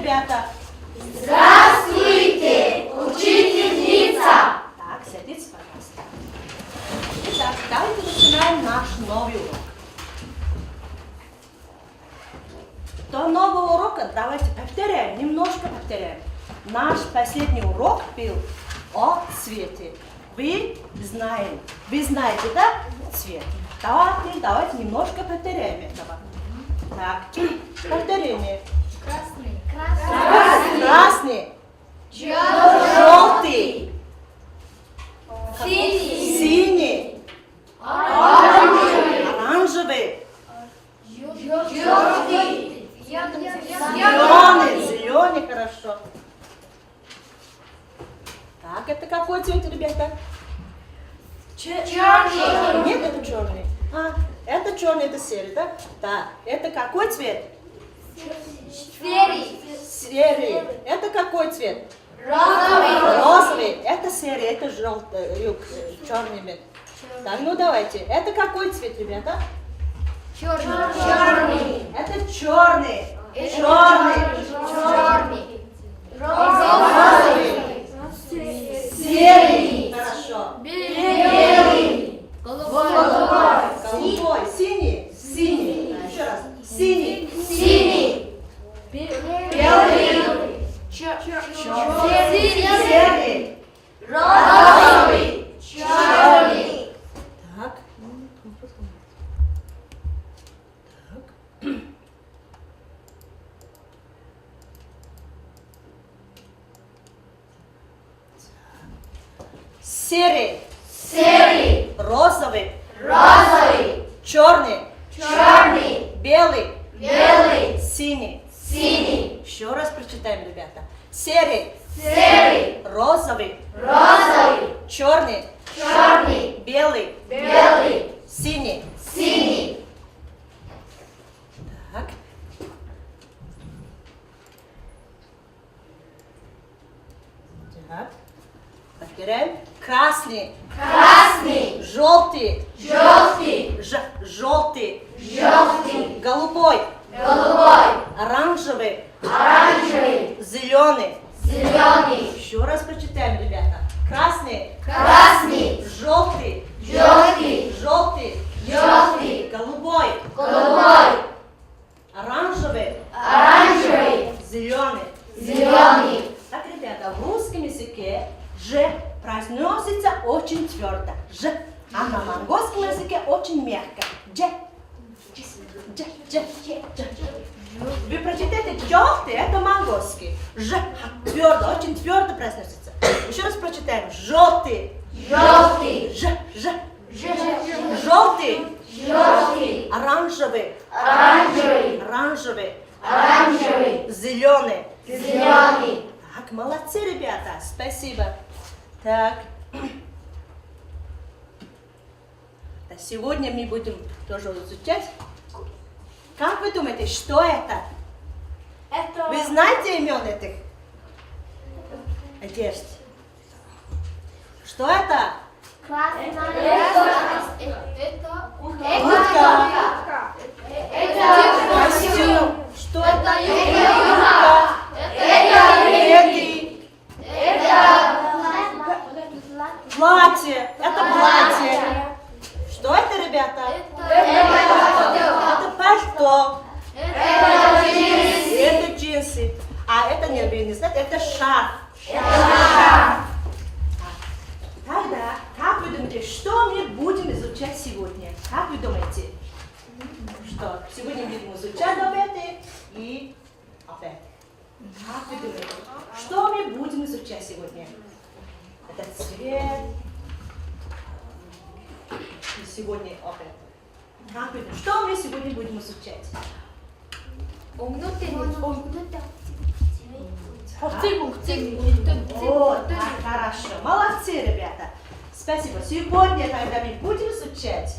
ребята. Здравствуйте, учительница! Так, садитесь, пожалуйста. Итак, давайте начинаем наш новый урок. До нового урока давайте повторяем, немножко повторяем. Наш последний урок был о цвете. Вы знаете, да, цвет? Давайте немножко повторяем этого. Так, повторение. Красный. Красный. Желтый. Синий. Оранжевый. Зеленый, хорошо. Так, это какой цвет, ребята? Черный. Нет, это черный. Это черный, это серый, да? Так, это какой цвет? Серый. Это какой цвет? Розовый. Это серый, это желтый, черный. Так, ну давайте. Это какой цвет, ребята? Черный. Это черный. Розовый. Серый. Хорошо. Белый. Голубой. Синий. Еще раз. Синий. Белый. Серый. Розовый. Черный. Так. Серый. Розовый. Черный. Белый. Синий. Еще раз прочитаем, ребята. Серый. Розовый. Черный. Белый. Синий. Так. Так. Повторяем. Красный. Желтый. Желтый. Голубой. Оранжевый. Зеленый. Еще раз прочитаем, ребята. Красный. Желтый. Голубой. Оранжевый. Зеленый. Так, ребята, в русском языке «ж» произносится очень твердо. «Ж». А на монгольском языке очень мягко. «Дж». Вы прочитайте «желтый» — это монгольский. «Ж» твердо, очень твердо произносится. Еще раз прочитаем. «Желтый». «Ж». Желтый. Оранжевый. Зеленый. Так, молодцы, ребята. Спасибо. Так. Сегодня мы будем тоже изучать. Как вы думаете, что это? Вы знаете имен этих одежд? Что это? Костюм. Что это? Платье. Это платье. Что это, ребята? Это пальто. Это джинсы. А это не знаете, это шарф. Тогда, как вы думаете, что мы будем изучать сегодня? Как вы думаете? Что? Сегодня будем изучать опять и опять. Как вы думаете? Что мы будем изучать сегодня? Это цвет. И сегодня опять. Как вы думаете? Что мы сегодня будем изучать? Вот, хорошо. Молодцы, ребята. Спасибо. Сегодня, когда мы будем изучать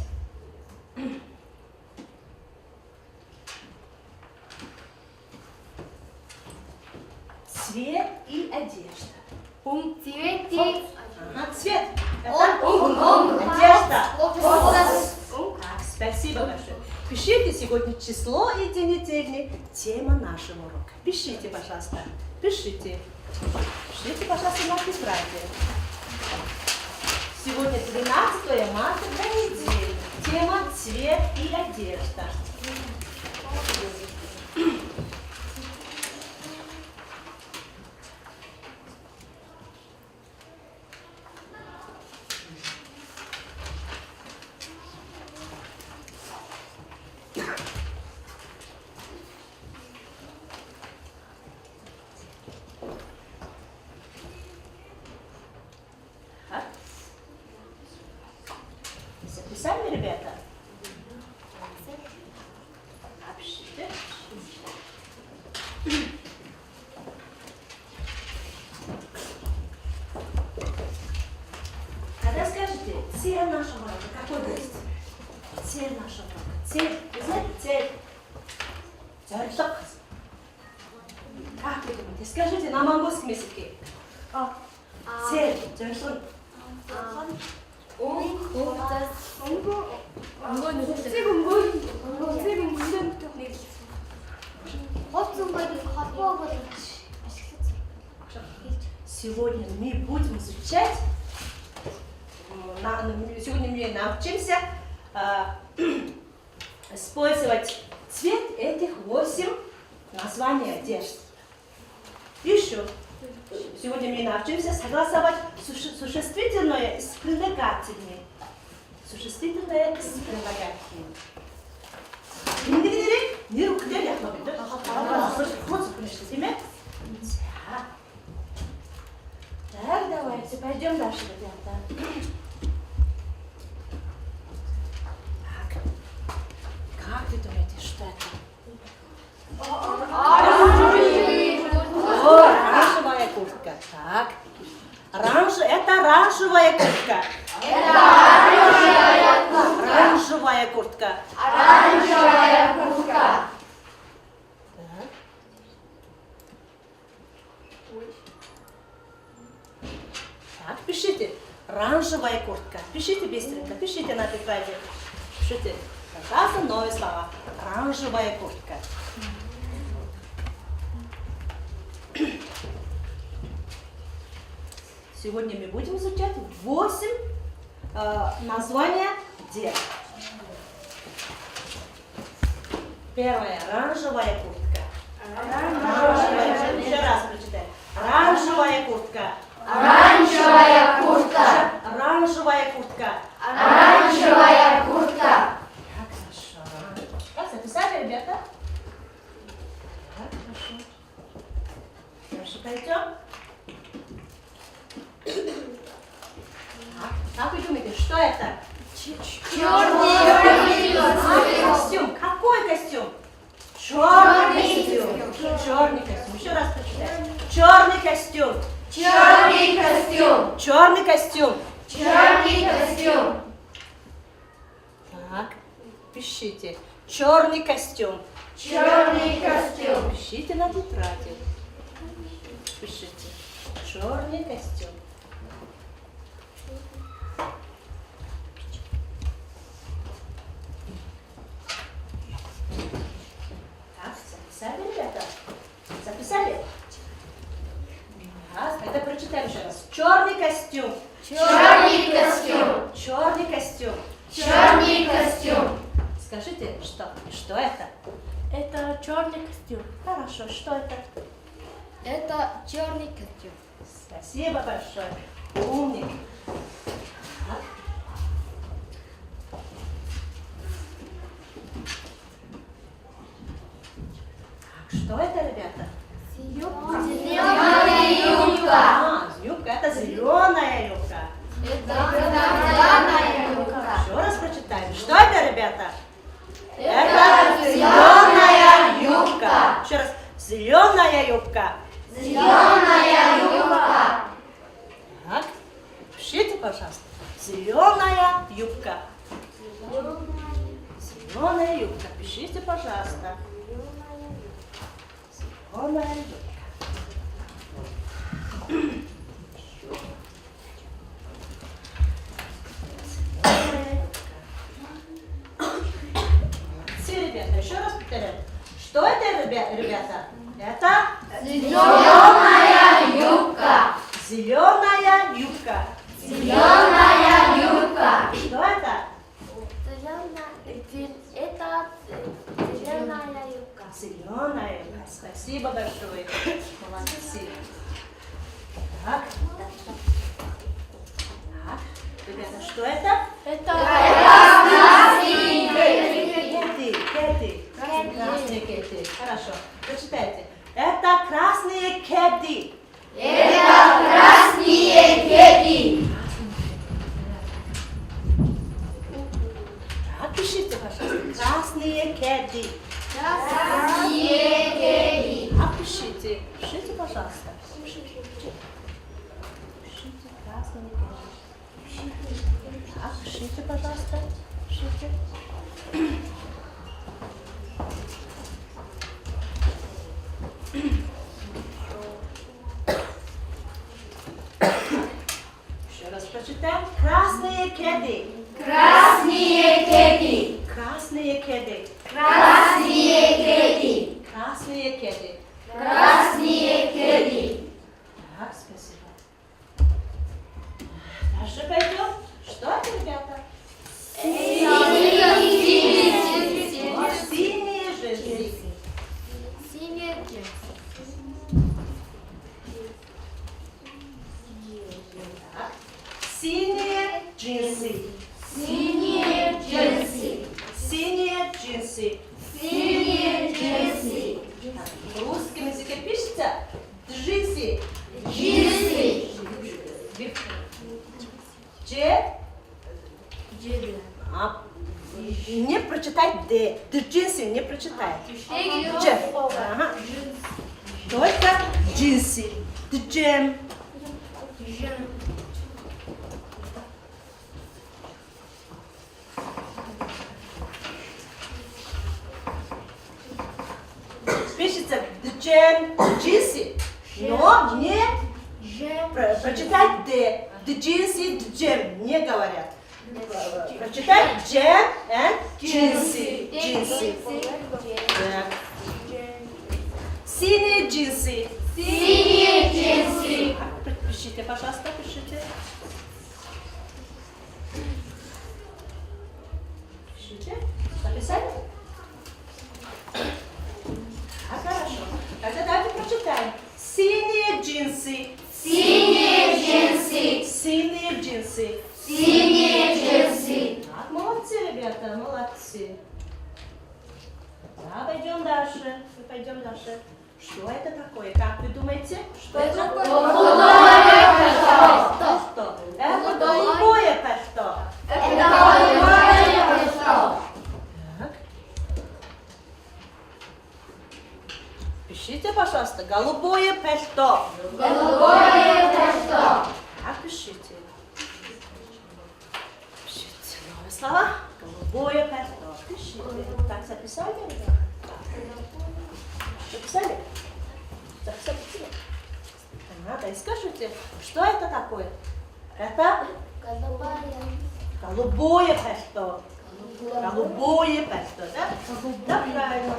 цвет и одежда. Цвет. Это одежда. Так, спасибо большое. Пишите сегодня число и день недели, тема нашего урока. Пишите, пожалуйста. Пишите. Пишите, пожалуйста, на тетради. Сегодня 12 марта, понедельник. Тема цвет и одежда. Записали, ребята? Напишите. Тогда скажите, цель нашего урока какой есть? Цель нашего урока. Цель. Вы знаете, цель? Цель что? Как вы думаете? Скажите на монгольском языке. Цель. Цель что? Сегодня мы будем изучать, сегодня мы научимся использовать цвет этих 8 названий одежды. Еще сегодня мы научимся согласовать существительное с прилагательным. Существительное с прилагательным. Şimdi ne rukder yapabilir? Вот, конечно, тебе. Так, давайте пойдем дальше, ребята. Так, как вы думаете, что это? Оранжевая куртка. Так. Это оранжевая куртка. Оранжевая куртка. Оранжевая куртка. Так, пишите. Оранжевая куртка. Пишите быстренько. Пишите на тетради. Пишите. Пожалуйста, новые слова. Оранжевая куртка. Сегодня мы будем изучать 8 названия одежды. Первое. Оранжевая куртка. Еще раз прочитаем. Оранжевая куртка. Оранжевая куртка. Оранжевая куртка. Оранжевая куртка. Так, хорошо. Так, записали, ребята? Так, хорошо. Дальше пойдем. Как вы думаете, что это? Черный костюм. Какой костюм? Черный костюм. Черный костюм. Еще раз прочитаем. Черный костюм. Черный костюм. Черный костюм. Черный костюм. Так, пишите. Черный костюм. Черный костюм. Пишите на тетради. Пишите. Черный костюм. Так, записали, ребята? Записали? Раз, тогда прочитаем еще раз. Черный костюм. Черный костюм. Черный костюм. Черный костюм. Скажите, что это? Это черный костюм. Хорошо, что это? Это черный костюм. Спасибо большое. Умник. Так. Так, что это, ребята? Зеленая юбка. Юбка. Это зеленая юбка. Зеленая юбка. Еще раз прочитаем. Что это, ребята? Это зеленая юбка. Еще раз. Зеленая юбка. Зеленая юбка. Так. Пишите, пожалуйста. Зеленая юбка. Зеленая юбка. Пишите, пожалуйста. Зеленая юбка. Молодцы, ребята? Это Зеленая юбка. зеленая юбка. Зеленая юбка. Что это? Это зеленая юбка. Зеленая юбка. Спасибо большое. Молодцы. Так. Так. Ребята, что это? Это Кеды. Красные кеды. Хорошо. Прочитайте. Это красные кеды. Это красные кеды. Так, пишите, пожалуйста. Красные кеды. Красные кеды. Пишите. Пишите, пожалуйста. Пишите красные кеды. Так, пишите, пожалуйста. Пишите. Еще раз прочитаем. Красные кеды. Красные кеды. Красные кеды. Красные кеды. Красные кеды. Красные кеды. Так, спасибо. Дальше пойдем. Что это, ребята? Синие джинсы. синие джинсы. Так. Синие джинсы. Синие джинсы. Синие джинсы. Синие джинсы. Так, в русском языке пишется джинсы. Джинсы. Не прочитать Д. Джинсы не прочитать. Дж. Ага. Только джинсы. Джем. Пишется джем, джинсы, но не прочитать Д. Джинсы, джем не говорят. Прочитай джем и джинсы. Джинсы. Так. Синие джинсы. Синие джинсы. Пишите, пожалуйста, пишите. Пишите. Записали? Хорошо. Тогда давайте прочитаем. Синие джинсы. Синие джинсы. Синие джинсы. Синие джинсы. Так, молодцы, ребята, молодцы. Да, пойдем дальше. Мы пойдем дальше. Что это такое? Как вы думаете? Что это? Голубое пальто. Пальто. Это голубое пальто. Это голубое пальто. Так. Пишите, пожалуйста, голубое пальто. Голубое пальто. Так, пишите. Пишите новые слова. Голубое пальто. Пишите. Так, записали, ребята? Записали? Записали? Надо и скажите, что это такое? Это голубое пальто. Голубое пальто, да? Да, правильно.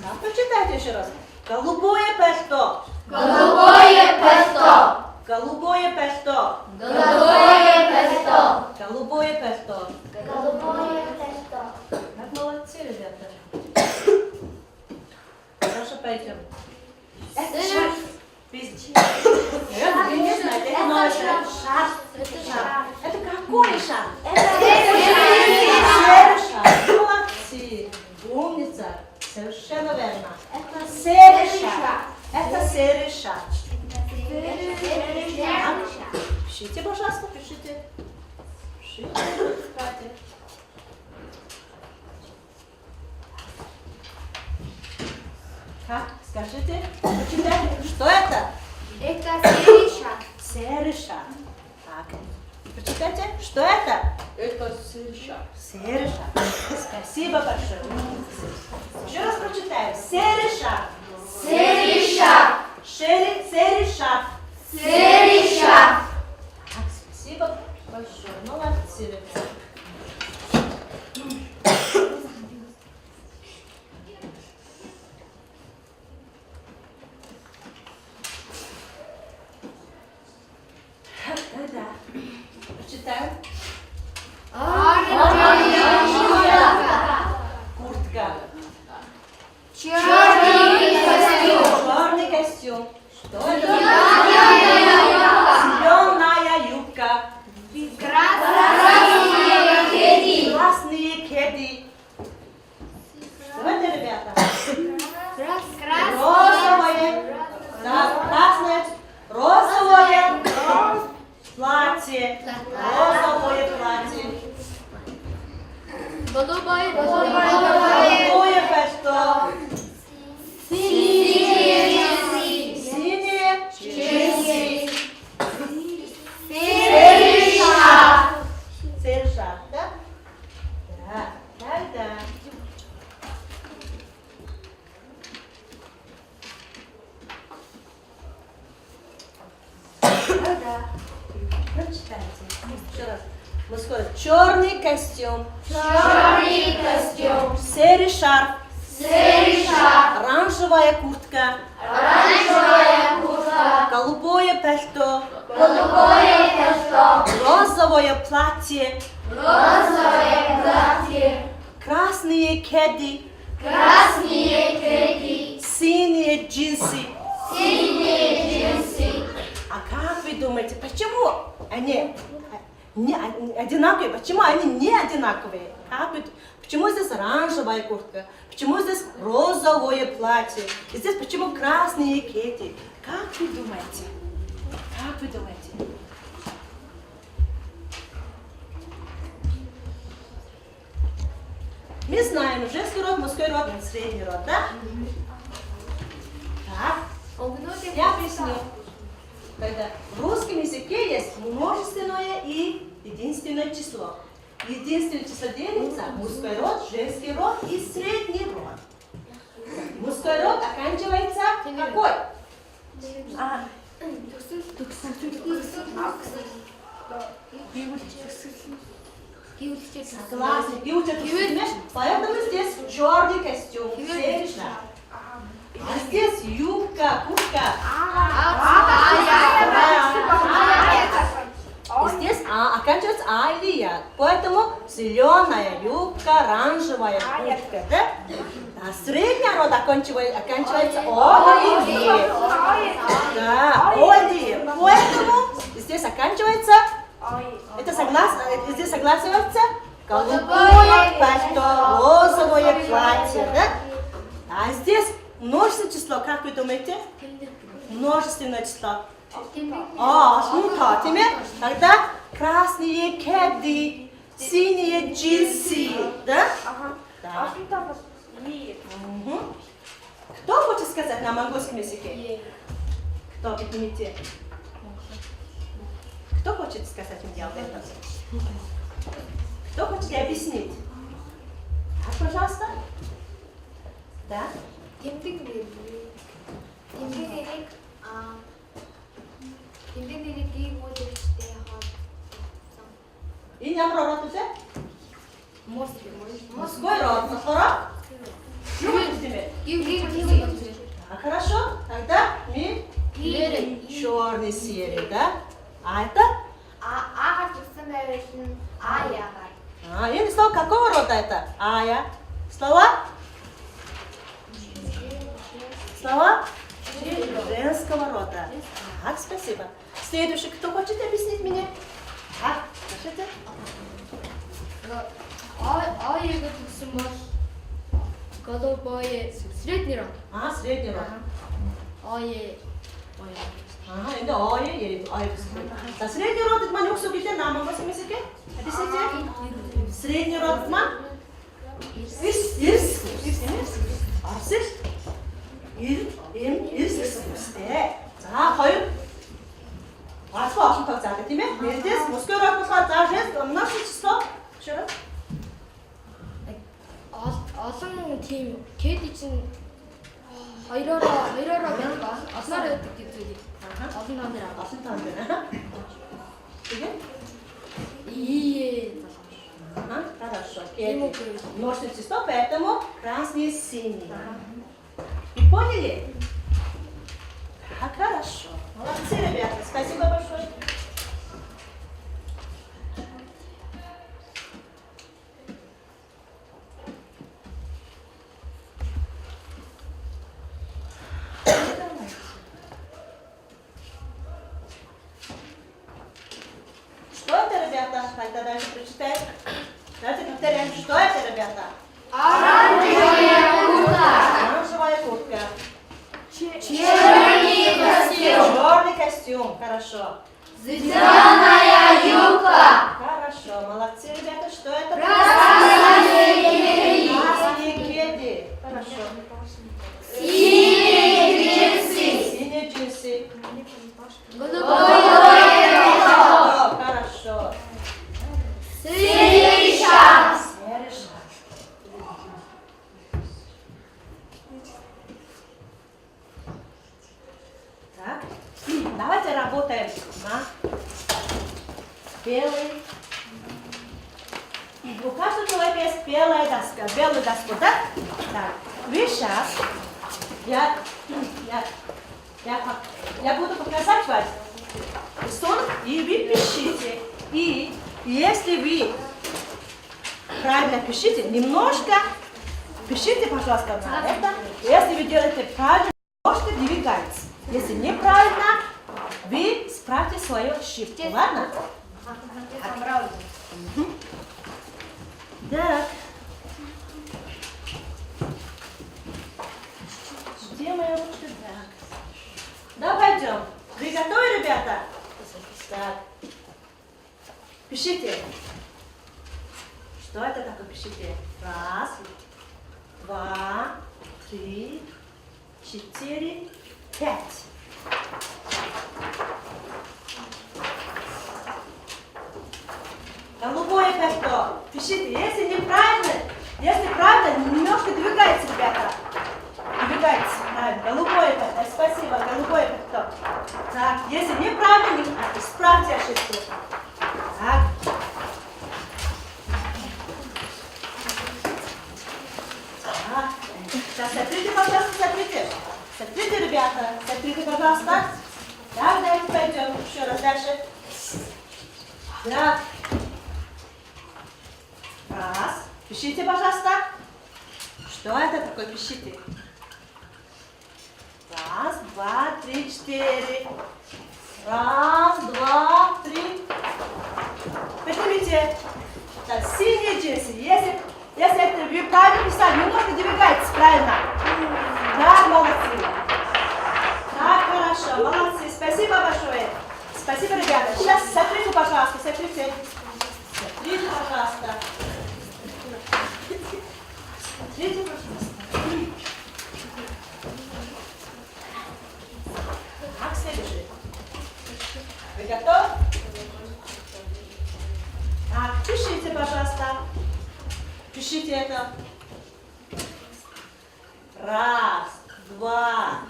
Да, прочитайте еще раз. Голубое пальто. Голубое пальто. Голубое пальто. Голубое пальто. Голубое пальто. Голубое пальто. Как молодцы, ребята. Хорошо, пойдем. Это шарф. Вы не знаете, это новый шарф. Шарф. Это какой шарф? Серый шарф. Молодцы. Умница. Совершенно верно. Это серый шарф. Это серый шарф. Пишите, пожалуйста, пишите. Пишите. Катя. Как? Скажите, прочитайте, что это? Это серый шаг. Серый шаг. Так. Прочитайте, что это? Это серый шаг. Серый шаг. Спасибо большое. Еще раз прочитаем. Серый шаг. Серый шаг. Серый шаг. Серый шаг. Так, спасибо большое. Молодцы, ребята. читаем? Куртка. Черный костюм. Черный костюм. Что это? Зеленая юбка. Красные кеды. Что это, ребята? Розовое. Да, красное. Розовое платье. Розовое платье. Голубой. Голубое пальто. Синие джинсы. Серый шарф, да? Да. Прочитайте. Еще раз. Мы скоро. Черный костюм. Серый шарф. Оранжевая куртка. Голубое пальто. Розовое платье. Красные кеды. Синие джинсы. А как вы думаете, почему они не одинаковые? Почему они не одинаковые? Почему здесь оранжевая куртка? Почему здесь розовое платье? И здесь почему красные кеды? Как вы думаете? Мы знаем женский род, мужской род, средний род, да? Так, я объясню. Когда в русском языке есть множественное и единственное число. Единственное число делится мужской род, женский род и средний род. Мужской род оканчивается какой? Согласен. Поэтому здесь черный костюм, серый шарф. А здесь юбка, куртка. И здесь оканчивается а или я. Поэтому зеленая юбка, оранжевая куртка, да? А средний род оканчивается о или е. Да, о или е. Поэтому здесь оканчивается, здесь согласуется голубое пальто, розовое платье, да? А здесь множественное число, как вы думаете? Множественное число. Тогда красные кеды, синие джинсы, да? Да. Кто хочет сказать на монгольском языке? Кто, поднимите? Кто хочет сказать мне об этом? Кто хочет объяснить? Так, пожалуйста. Да? И ням род уже? Мужской род. Хорошо, тогда мы черный серый, да? А это? И слово какого рода это? Ая. Слова женского рода. Так, спасибо. Следующий, кто хочет объяснить мне? Слушайте. 아이가 무슨 голубое средний род. Средний род. 아예. 근데 어예 자, средний род это man också видит на монгольском языке? Объясните. Средний род man? 자, 거의 아주 자, 그다음에 здесь мужской род за женский множество число. Еще раз. олон тийм кеди чинь хоёроо гэдэг аснаар байдаг гэдэг. Олон тань дээр. Теперь? И Хорошо. Множество число, поэтому красный и синий. И поняли? Хорошо. Молодцы, ребята. Спасибо большое. Черный костюм. Черный костюм. Хорошо. Зеленая юбка. Хорошо. Молодцы, ребята. Что это? Красные кеды. Красные кеды. Хорошо. Синие джинсы. Синие джинсы. Голубое пальто. Хорошо. Серый шаг. Серый шаг. Так, давайте работаем на белый. У каждого человека есть белая доска, белая доска, да? Так, вы сейчас, я буду показать вам рисунок, и вы пишите. И если вы правильно пишите, немножко пишите, пожалуйста, на это. Если вы делаете правильно, немножко двигайтесь. Если неправильно, вы справьте свою ошибку. Ладно? Так. Где моя ручка? Так. Да, пойдем. Вы готовы, ребята? Так. Пишите. Что это такое? Пишите. Раз, два, три, четыре, пять. Голубое пальто. Пишите. Если правильно, немножко двигается, ребята. Двигается. Правильно. Голубое пальто. Спасибо. Голубое пальто. Так. Если неправильно, исправьте ошибку. Так. Так. Сейчас смотрите, пожалуйста, смотрите. Смотрите, ребята. Смотрите, пожалуйста. Так, давайте пойдем. Еще раз дальше. Так. Раз. Пишите, пожалуйста. Что это такое? Пишите. Раз, два, три, четыре. Раз, два, три. Поднимите. Так, синие джинсы. Если это вы правильно писали, немножко двигайтесь, правильно? Да, молодцы. Так, хорошо, молодцы. Спасибо большое. Спасибо, ребята. Сейчас смотрите, пожалуйста, смотрите. Смотрите, пожалуйста. Смотрите, пожалуйста. Так, следующий. Вы готовы? Так, пишите, пожалуйста. Пишите это. Раз, два,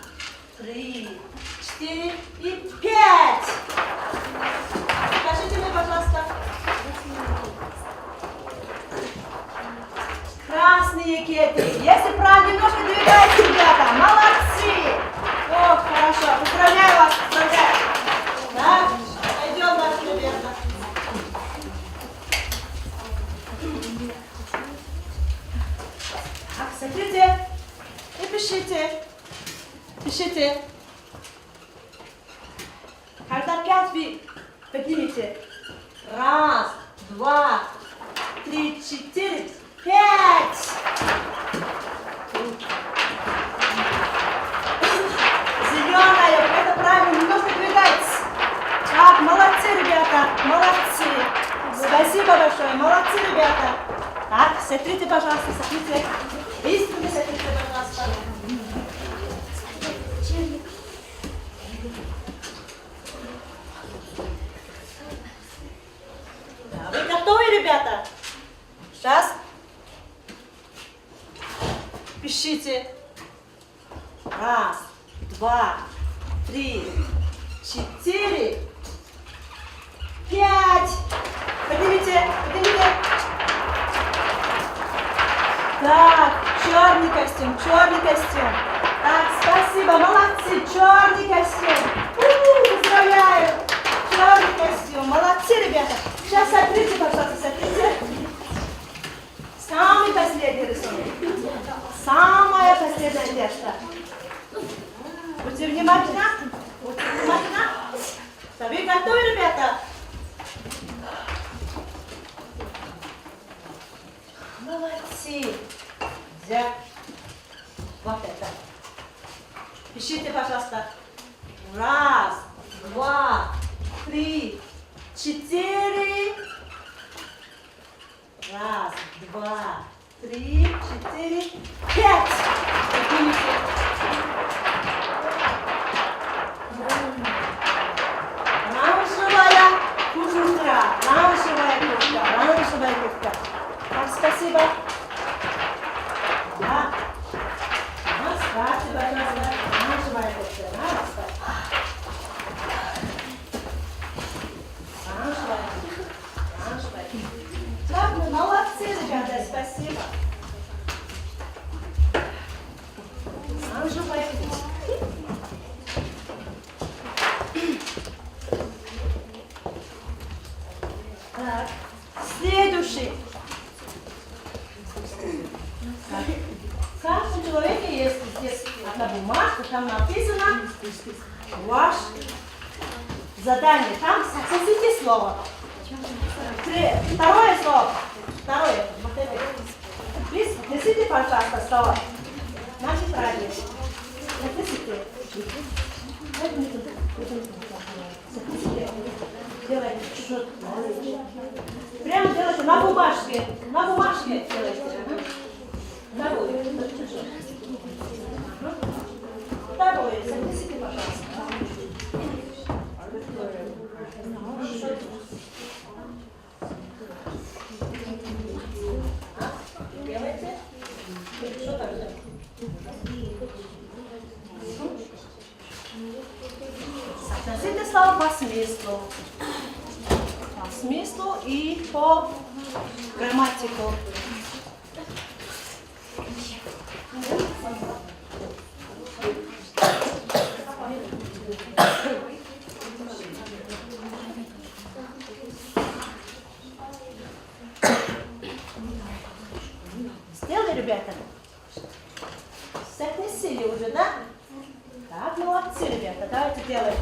три, четыре и пять. Скажите мне, пожалуйста. Красные кеды. Если правильно, немножко двигайтесь, ребята. Молодцы. О, хорошо. Поздравляю вас. Поздравляю. Так, пойдем дальше, ребята. Так, смотрите. И пишите. Пишите. Когда пять вы поднимите. Раз, два, три, четыре, пять. Зеленая, это правильно, немножко двигайтесь. Так, молодцы, ребята, молодцы. Спасибо большое, молодцы, ребята. Так, смотрите, пожалуйста, смотрите. Быстро смотрите, пожалуйста. Да, вы готовы, ребята? Сейчас. Пишите. Раз, два, три, четыре, пять. Поднимите, поднимите. Так, черный костюм, черный костюм. Так, спасибо, молодцы, черный костюм. Поздравляю. Черный костюм, молодцы, ребята. Сейчас смотрите, пожалуйста, смотрите. Самый последний рисунок. Самая последняя девушка. Будьте внимательны. Будьте внимательны. Да, вы готовы, ребята? Молодцы. Взять вот это. Считайте, пожалуйста. Раз, два, три, четыре. Раз, два, три, четыре, пять. Поднимите. Оранжевая куртка, оранжевая куртка, оранжевая куртка. Так, спасибо. Да. Спасибо, пожалуйста. Оранжевая куртка, оранжевая куртка. Оранжевая куртка. Так, ну молодцы, ребята, спасибо. Оранжевая куртка. Так, следующий. Так. В каждом человеке есть здесь одна бумажка, там написано ваше задание. Там сосите слово. Второе слово. Второе. Вот это. Несите, пожалуйста, слово. Наши правильно. Несите. Делайте чуть-чуть. Прямо делайте на бумажке. На бумажке делайте. Второе. Второе. Запишите, пожалуйста. Делайте. Что там? Соотносите слова по смыслу. По смыслу и по грамматику. Сделали, ребята? Соотносили уже, да? Так, молодцы, ребята, давайте делаем.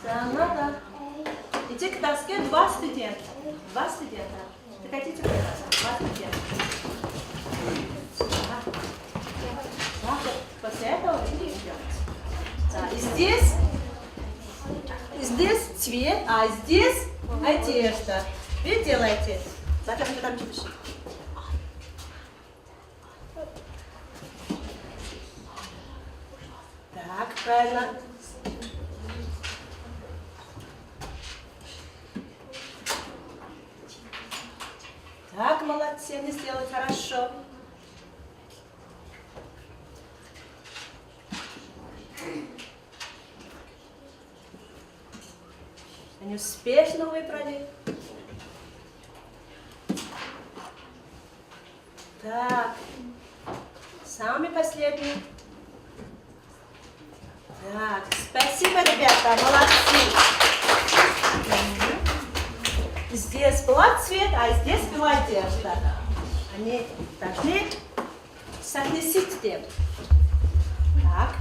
Да, надо идти к доске 2 студента. 2 студента. Приходите к доске. 2 студента. Да, после этого вы будете делать. Да, и здесь цвет, а здесь одежда. Вы делаете. Зачем вы там пишете? Так, правильно. Так, молодцы, они сделали хорошо. Они успешно выбрали. Так, самый последний. Так, спасибо, ребята, молодцы. Здесь был цвет, а здесь была одежда. Они должны соотносить them. Так,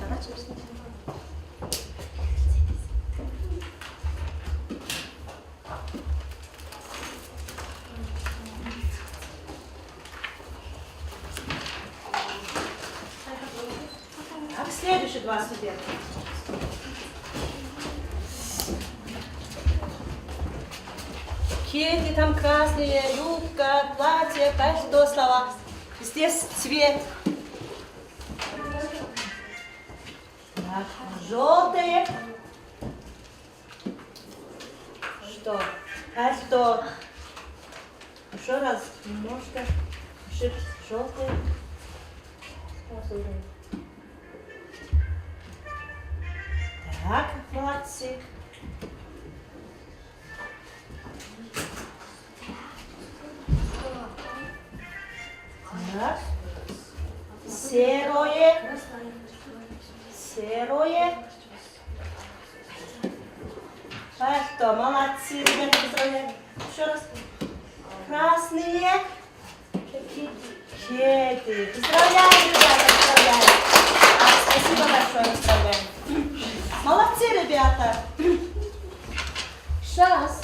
давайте посмотрим. Так, следующие 2 студента. Кеды там красные, юбка, платье, каждое слово. Здесь цвет. Так, желтые. Что? Каждое. Еще раз, немножко. Желтые. Так, молодцы. Так. Серое. Серое. Что, молодцы, ребята, поздравляю. Еще раз. Красные. Кеды. Поздравляю, ребята, поздравляю. Спасибо большое, поздравляю. Молодцы, ребята. Сейчас.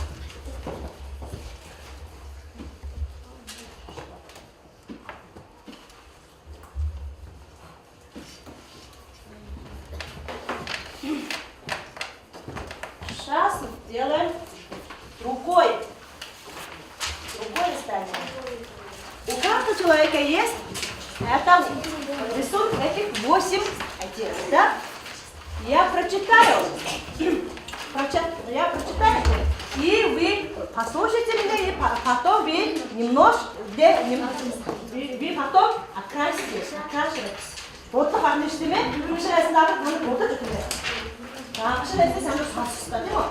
Сейчас делаем рукой. Рукой станем. У каждого человека есть это рисунок этих 8 отец, да? Я прочитаю. Я прочитаю. И вы послушайте меня, и потом вы немножко, вы потом окрашиваетесь. Вот так anlaştığımı, bu şeyler daha böyle burada dökülüyor. Daha şeyler de sen de saçsızda değil mi?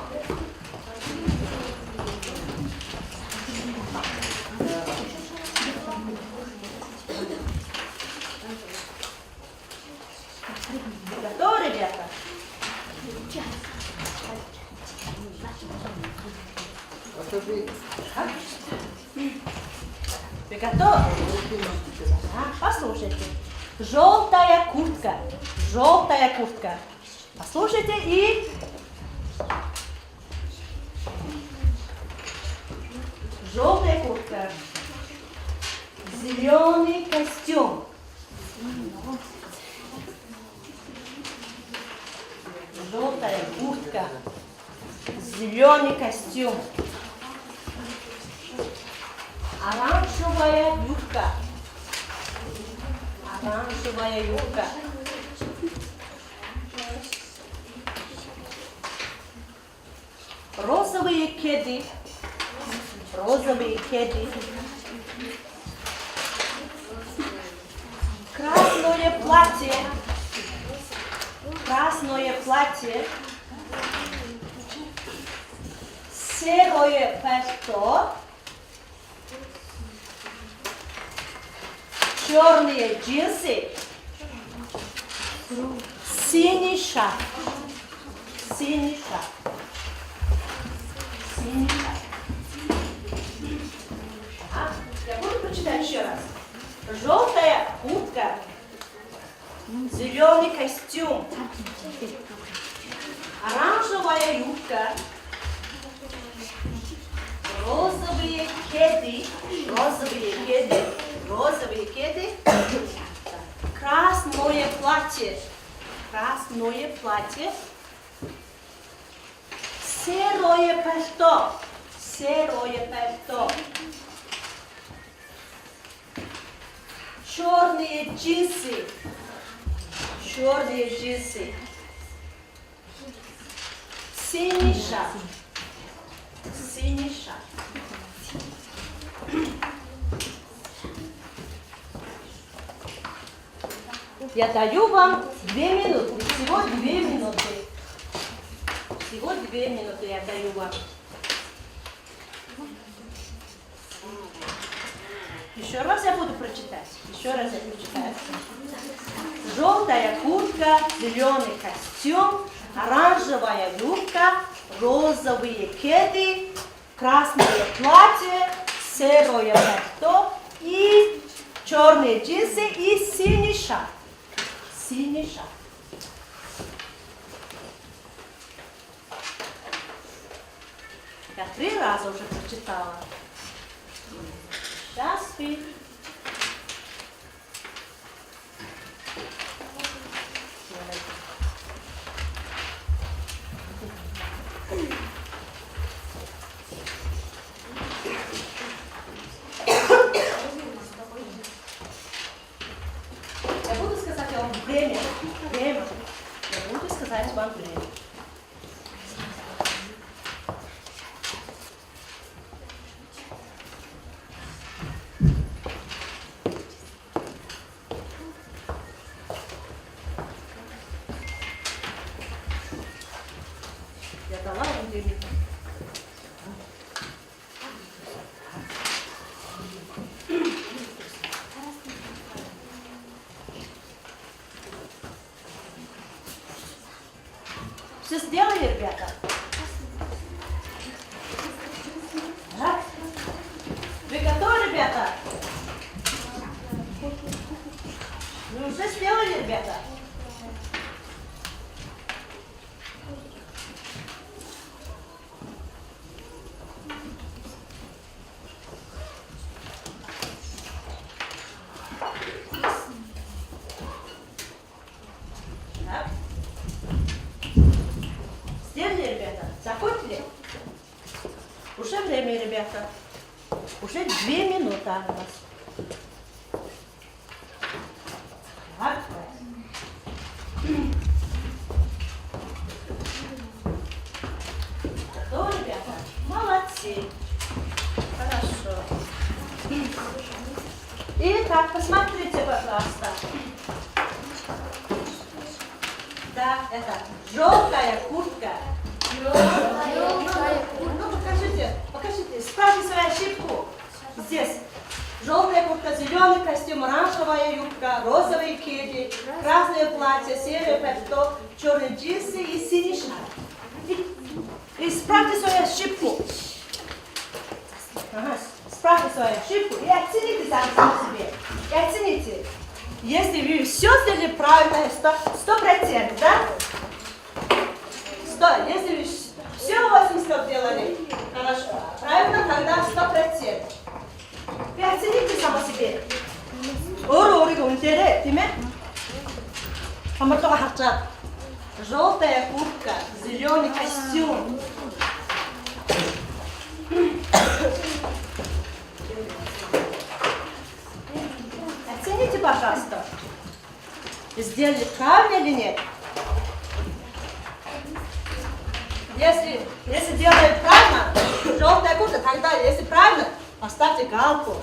Готовы, ребята? Вы готовы? Послушайте. Желтая куртка. Желтая куртка. Послушайте и... Желтая куртка. Зеленый костюм. Желтая куртка. Зеленый костюм. Оранжевая юбка. Оранжевая юбка. Розовые кеды. Розовые кеды. Красное платье. Красное платье. Серое пальто. Черные джинсы. Синий шарф. Синий шарф. Синий шарф. Я буду прочитать еще раз. Желтая куртка. Зеленый костюм. Оранжевая юбка. Розовые кеды. Розовые кеды. Розовые кеды. Красное платье. Красное платье. Серое пальто. Серое пальто. Черные джинсы. Черные джинсы. Синий шарф. Синий шарф. Я даю вам 2 минуты. Всего 2 минуты. Всего 2 минуты я даю вам. Еще раз я буду прочитать. Еще раз я прочитаю. Желтая куртка, зеленый костюм, оранжевая юбка, розовые кеды, красное платье, серое пальто и черные джинсы и синий шарф. Синий шарф. Я 3 раза уже прочитала. Сейчас вы... Я буду сказать вам время. Время. Я буду сказать вам время. Я дала вам время. Все сделали, ребята? Да? Вы готовы, ребята? Вы уже сделали, ребята? время, ребята. Уже 2 минуты у нас. Так. Готовы, ребята? Молодцы. Хорошо. Итак, посмотрите, пожалуйста. Да, это желтая куртка. Ну, покажите, справьте свою ошибку. Здесь желтая куртка, зеленый костюм, оранжевая юбка, розовые кеды, красное платье, серое пальто, черные джинсы и синий шарф. И справьте свою ошибку. Ага, справьте свою ошибку и оцените сами себе. И оцените. Если вы все сделали правильно, 100%, да? 100. Если вы все 80 делали, хорошо. Правильно, тогда 100%. Вы оцените само себе. Урига унтере, тиме? Хамартова харчат. Желтая куртка, зеленый костюм. Оцените, пожалуйста. Сделали правильно или нет? Если делаем правильно, желтая куртка, тогда, если правильно, поставьте галку.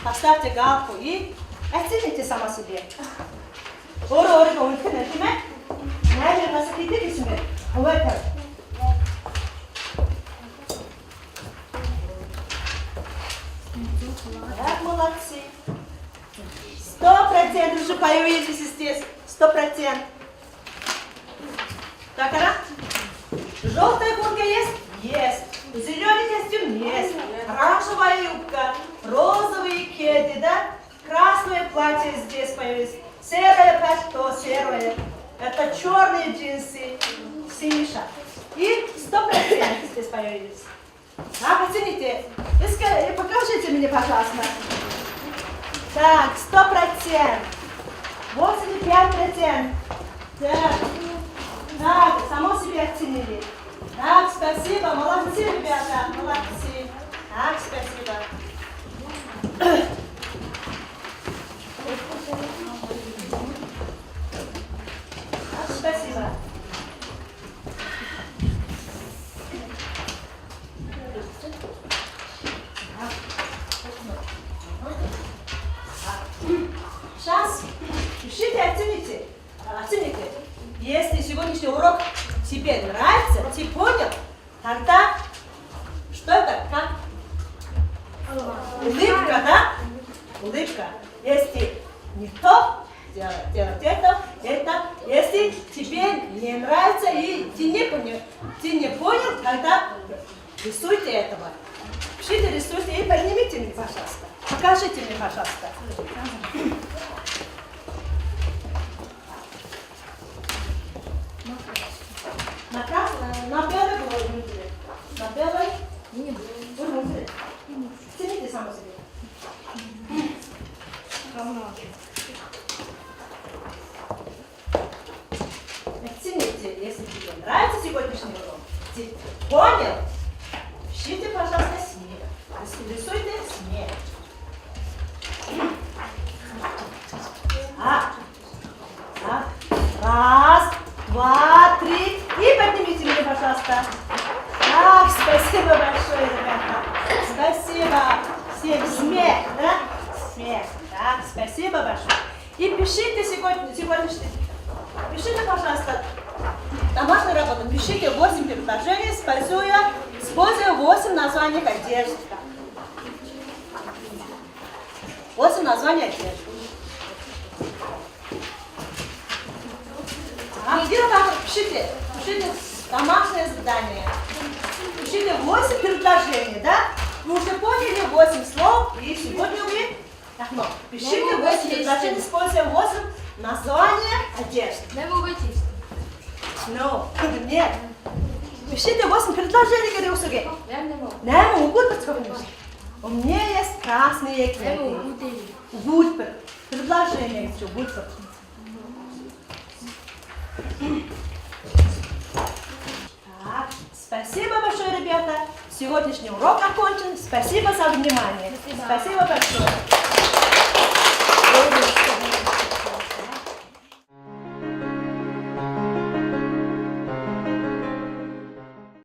Поставьте галку и оцените сама себе. Урига унтере, тиме? Наверное, насыпите себе. Вот так. Так, молодцы. 100% уже появились здесь. 100%. Так, она? Желтая куртка есть? Есть. Зеленый костюм есть. Оранжевая юбка. Розовые кеды, да? Красное платье здесь появилось. Серое пальто, серое. Это черные джинсы. Синий шарф. И 100% здесь появились. Так, оцените. Покажите мне, пожалуйста. Так, 100%. 85%. Так, само себе оценили. Так, спасибо. Молодцы, ребята. Молодцы. Так, спасибо. Так, спасибо. Сейчас пишите, оцените. Оцените. Если сегодняшний урок тебе нравится, ты понял, тогда что это? Как? Улыбка, да? Улыбка. Если не то, делать это. Если тебе не нравится и ты не понял, тогда рисуйте этого. Пишите, рисуйте и поднимите мне, пожалуйста. Покажите мне, пожалуйста. На красной, на белой было внутри. На белой не было внутри. Цените само себе. Оцените, если тебе нравится сегодняшний урок. Ты понял? Пишите, пожалуйста, смех. Рисуйте смех. Так. Раз, два, три. И поднимите меня, пожалуйста. Так, спасибо большое, ребята. Спасибо. Всем смех, да? Смех. Так, спасибо большое. И пишите сегодняшний. Пишите, пожалуйста, домашнюю работу. Пишите 8 предложений, используя 8 названий одежды. 8 названий одежды. Пишите домашнее задание. Пишите 8 предложений, да? Вы уже поняли 8 слов, и сегодня вы пишите 8 предложений, используя 8 названий одежды. No, нет. Пишите 8 предложений, говорю себе. Не могут подсказать. У меня есть красные кеды. Будь предложение еще, будь. Так, спасибо большое, ребята. сегодняшний урок окончен. Спасибо за внимание. Спасибо большое.